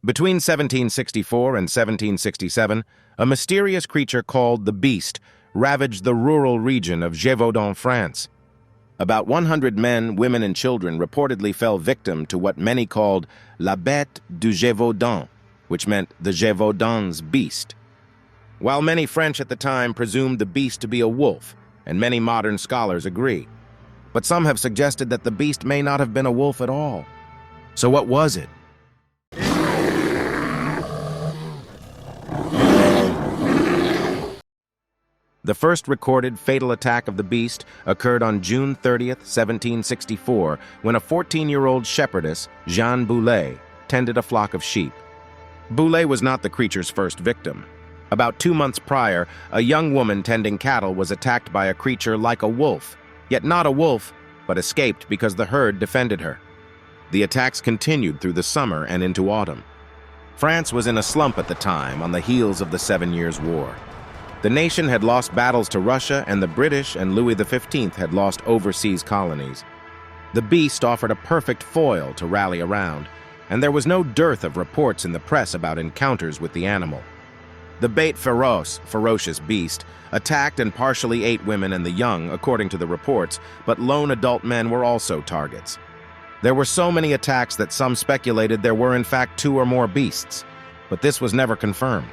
Between 1764 and 1767, a mysterious creature called the Beast ravaged the rural region of Gévaudan, France. About 100 men, women, and children reportedly fell victim to what many called la bête du Gévaudan, which meant the Gévaudan's beast. While many French at the time presumed the beast to be a wolf, and many modern scholars agree, but some have suggested that the beast may not have been a wolf at all. So what was it? The first recorded fatal attack of the beast occurred on June 30th, 1764, when a 14-year-old shepherdess, Jeanne Boulet, tended a flock of sheep. Boulet was not the creature's first victim. About 2 months prior, a young woman tending cattle was attacked by a creature like a wolf, yet not a wolf, but escaped because the herd defended her. The attacks continued through the summer and into autumn. France was in a slump at the time on the heels of the 7 Years' War. The nation had lost battles to Russia, and the British and Louis XV had lost overseas colonies. The beast offered a perfect foil to rally around, and there was no dearth of reports in the press about encounters with the animal. The bête féroce, ferocious beast, attacked and partially ate women and the young, according to the reports, but lone adult men were also targets. There were so many attacks that some speculated there were in fact 2 or more beasts, but this was never confirmed.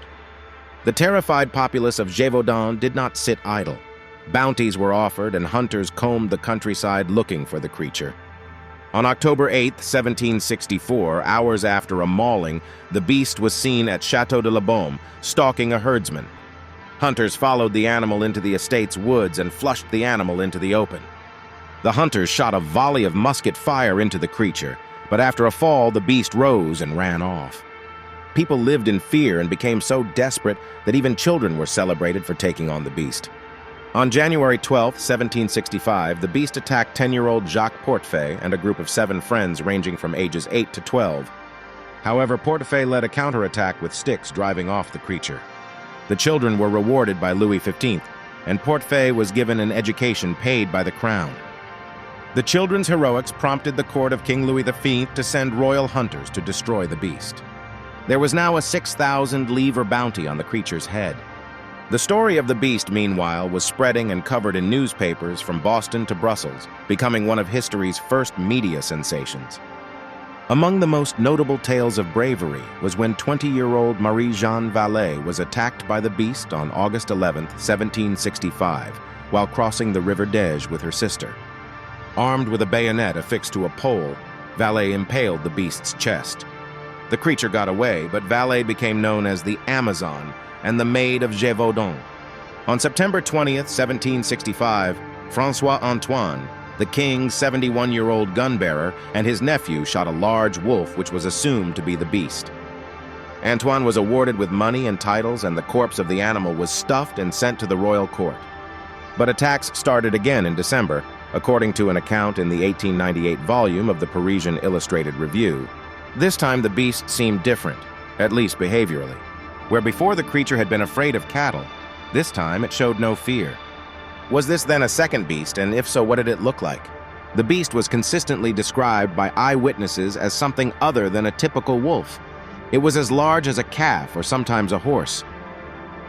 The terrified populace of Gévaudan did not sit idle. Bounties were offered and hunters combed the countryside looking for the creature. On October 8, 1764, hours after a mauling, the beast was seen at Château de la Baume, stalking a herdsman. Hunters followed the animal into the estate's woods and flushed the animal into the open. The hunters shot a volley of musket fire into the creature, but after a fall, the beast rose and ran off. People lived in fear and became so desperate that even children were celebrated for taking on the beast. On January 12, 1765, the beast attacked 10-year-old Jacques Portefeuille and a group of 7 friends ranging from ages 8 to 12. However, Portefeuille led a counterattack with sticks, driving off the creature. The children were rewarded by Louis XV, and Portefeuille was given an education paid by the crown. The children's heroics prompted the court of King Louis V to send royal hunters to destroy the beast. There was now a 6,000 livre bounty on the creature's head. The story of the beast, meanwhile, was spreading and covered in newspapers from Boston to Brussels, becoming one of history's first media sensations. Among the most notable tales of bravery was when 20-year-old Marie-Jeanne Vallée was attacked by the beast on August 11, 1765, while crossing the River Dège with her sister. Armed with a bayonet affixed to a pole, Vallée impaled the beast's chest. The creature got away, but Vallée became known as the Amazon and the Maid of Gévaudan. On September 20th, 1765, François Antoine, the king's 71-year-old gun-bearer, and his nephew shot a large wolf which was assumed to be the beast. Antoine was awarded with money and titles, and the corpse of the animal was stuffed and sent to the royal court. But attacks started again in December, according to an account in the 1898 volume of the Parisian Illustrated Review. This time the beast seemed different, at least behaviorally. Where before the creature had been afraid of cattle, this time it showed no fear. Was this then a second beast, and if so, what did it look like? The beast was consistently described by eyewitnesses as something other than a typical wolf. It was as large as a calf or sometimes a horse.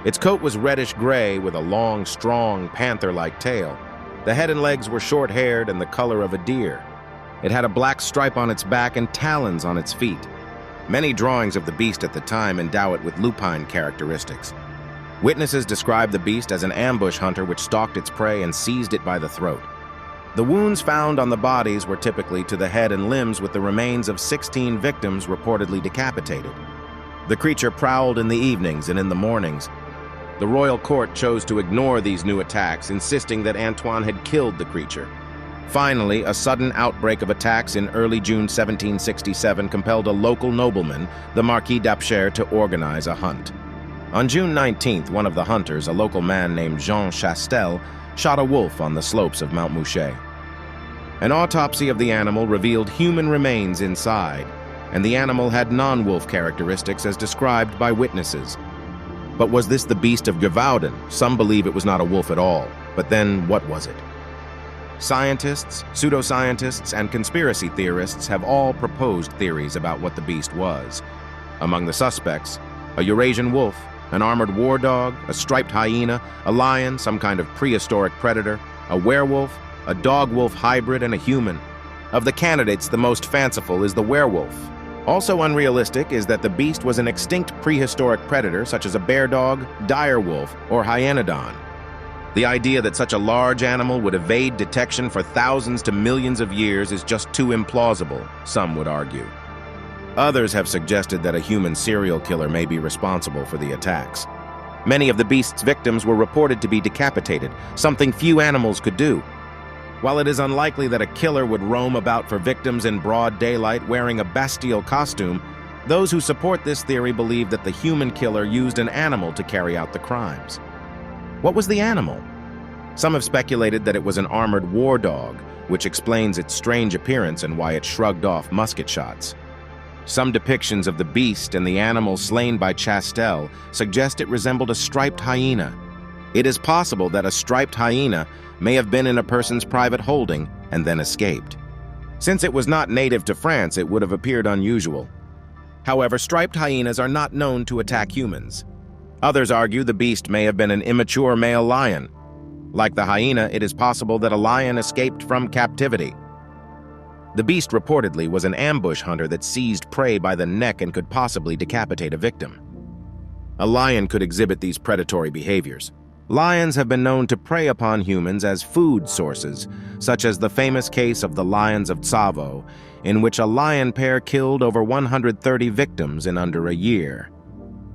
Its coat was reddish-gray with a long, strong, panther-like tail. The head and legs were short-haired and the color of a deer. It had a black stripe on its back and talons on its feet. Many drawings of the beast at the time endow it with lupine characteristics. Witnesses described the beast as an ambush hunter which stalked its prey and seized it by the throat. The wounds found on the bodies were typically to the head and limbs, with the remains of 16 victims reportedly decapitated. The creature prowled in the evenings and in the mornings. The royal court chose to ignore these new attacks, insisting that Antoine had killed the creature. Finally, a sudden outbreak of attacks in early June 1767 compelled a local nobleman, the Marquis d'Apcher, to organize a hunt. On June 19th, one of the hunters, a local man named Jean Chastel, shot a wolf on the slopes of Mount Mouchet. An autopsy of the animal revealed human remains inside, and the animal had non-wolf characteristics as described by witnesses. But was this the Beast of Gévaudan? Some believe it was not a wolf at all, but then what was it? Scientists, pseudoscientists, and conspiracy theorists have all proposed theories about what the beast was. Among the suspects, a Eurasian wolf, an armored war dog, a striped hyena, a lion, some kind of prehistoric predator, a werewolf, a dog-wolf hybrid, and a human. Of the candidates, the most fanciful is the werewolf. Also unrealistic is that the beast was an extinct prehistoric predator such as a bear dog, dire wolf, or hyenodon. The idea that such a large animal would evade detection for thousands to millions of years is just too implausible, some would argue. Others have suggested that a human serial killer may be responsible for the attacks. Many of the beast's victims were reported to be decapitated, something few animals could do. While it is unlikely that a killer would roam about for victims in broad daylight wearing a bestial costume, those who support this theory believe that the human killer used an animal to carry out the crimes. What was the animal? Some have speculated that it was an armored war dog, which explains its strange appearance and why it shrugged off musket shots. Some depictions of the beast and the animal slain by Chastel suggest it resembled a striped hyena. It is possible that a striped hyena may have been in a person's private holding and then escaped. Since it was not native to France, it would have appeared unusual. However, striped hyenas are not known to attack humans. Others argue the beast may have been an immature male lion. Like the hyena, it is possible that a lion escaped from captivity. The beast reportedly was an ambush hunter that seized prey by the neck and could possibly decapitate a victim. A lion could exhibit these predatory behaviors. Lions have been known to prey upon humans as food sources, such as the famous case of the lions of Tsavo, in which a lion pair killed over 130 victims in under a year.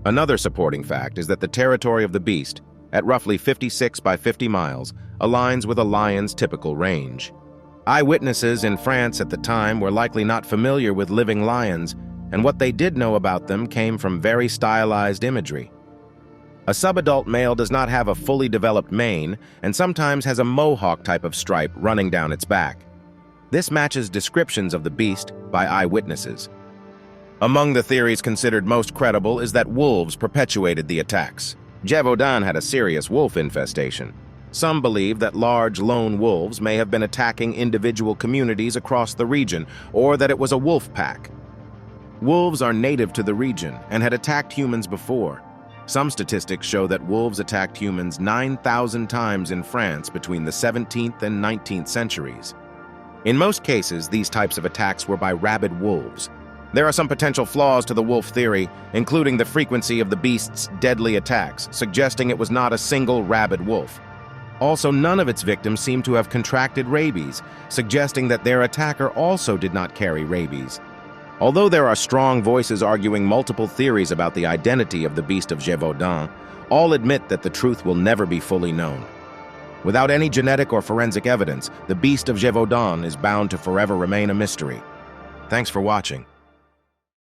Another supporting fact is that the territory of the beast, at roughly 56 by 50 miles, aligns with a lion's typical range. Eyewitnesses in France at the time were likely not familiar with living lions, and what they did know about them came from very stylized imagery. A subadult male does not have a fully developed mane and sometimes has a mohawk type of stripe running down its back. This matches descriptions of the beast by eyewitnesses. Among the theories considered most credible is that wolves perpetuated the attacks. Gévaudan had a serious wolf infestation. Some believe that large lone wolves may have been attacking individual communities across the region, or that it was a wolf pack. Wolves are native to the region and had attacked humans before. Some statistics show that wolves attacked humans 9,000 times in France between the 17th and 19th centuries. In most cases, these types of attacks were by rabid wolves. There are some potential flaws to the wolf theory, including the frequency of the beast's deadly attacks, suggesting it was not a single rabid wolf. Also, none of its victims seem to have contracted rabies, suggesting that their attacker also did not carry rabies. Although there are strong voices arguing multiple theories about the identity of the Beast of Gévaudan, all admit that the truth will never be fully known. Without any genetic or forensic evidence, the Beast of Gévaudan is bound to forever remain a mystery. Thanks for watching.